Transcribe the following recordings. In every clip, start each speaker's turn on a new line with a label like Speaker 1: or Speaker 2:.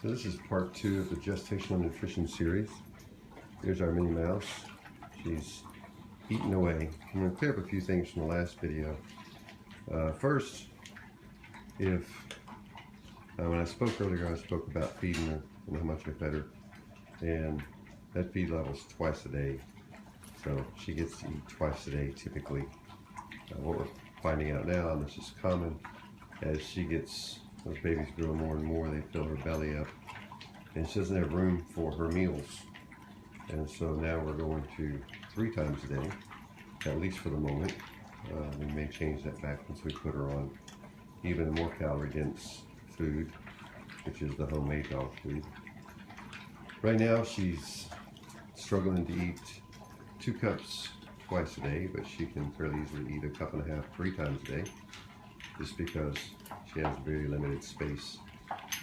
Speaker 1: So this is part 2 of the Gestational Nutrition series. Here's our Minnie Mouse. She's eating away. I'm going to clear up a few things from the last video. First, when I spoke earlier, I spoke about feeding her and how much I fed her. And that feed level's twice a day. So she gets to eat twice a day typically. What we're finding out now, and this is common, as those babies grow more and more, they fill her belly up, and she doesn't have room for her meals. And so now we're going to 3 times a day, at least for the moment. We may change that back once we put her on even a more calorie dense food, which is the homemade dog food. Right now she's struggling to eat 2 cups twice a day, but she can fairly easily eat a cup and a half 3 times a day, just because she has very limited space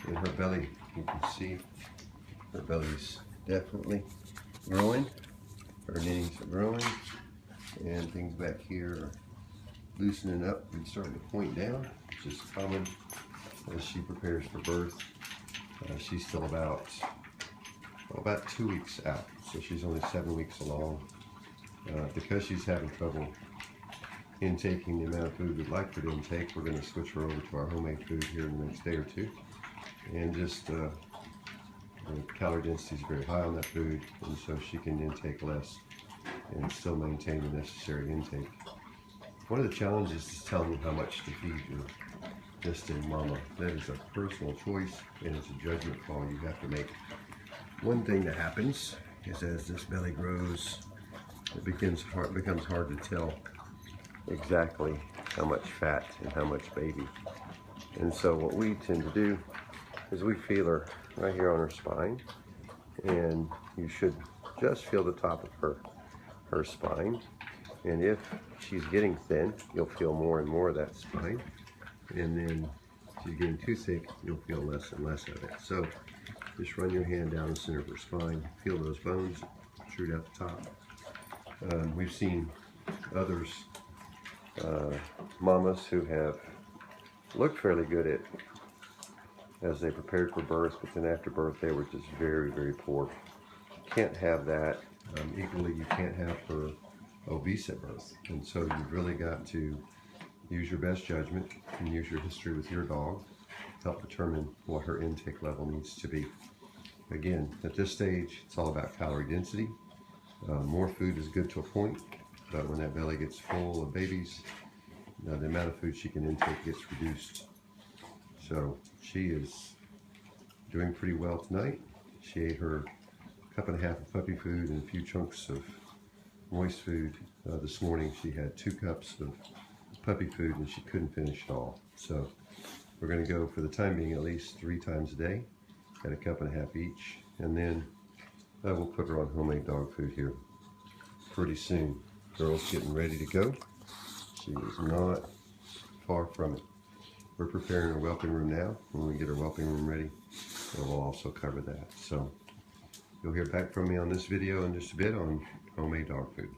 Speaker 1: in her belly. You can see her belly's definitely growing, her knees are growing, and things back here are loosening up and starting to point down, which is common as she prepares for birth. She's still about 2 weeks out, so she's only 7 weeks along. Because she's having trouble intaking the amount of food we'd like her to intake, we're going to switch her over to our homemade food here in the next day or 2. And just the calorie density is very high on that food, and so she can intake less and still maintain the necessary intake. One of the challenges is telling you how much to feed your nesting mama. That is a personal choice, and it's a judgment call you have to make. One thing that happens is as this belly grows, it becomes hard to tell exactly how much fat and how much baby. And so what we tend to do is we feel her right here on her spine, and you should just feel the top of her spine. And if she's getting thin, you'll feel more and more of that spine. And then if she's getting too thick, you'll feel less and less of it. So just run your hand down the center of her spine, feel those bones shoot out the top. We've seen others, mamas who have looked fairly good as they prepared for birth, but then after birth they were just very, very poor. You can't have that. Equally, you can't have her obese at birth, and so you've really got to use your best judgment and use your history with your dog to help determine what her intake level needs to be. Again, at this stage, it's all about calorie density. More food is good to a point, but when that belly gets full of babies, the amount of food she can intake gets reduced. So she is doing pretty well tonight. She ate her cup and a half of puppy food and a few chunks of moist food. This morning she had 2 cups of puppy food and she couldn't finish it all. So we're going to go, for the time being, at least 3 times a day at a cup and a half each, and then we'll put her on homemade dog food here pretty soon. Girl's getting ready to go. She is not far from it. We're preparing her whelping room now. When we get her whelping room ready, we'll also cover that. So you'll hear back from me on this video in just a bit on homemade dog food.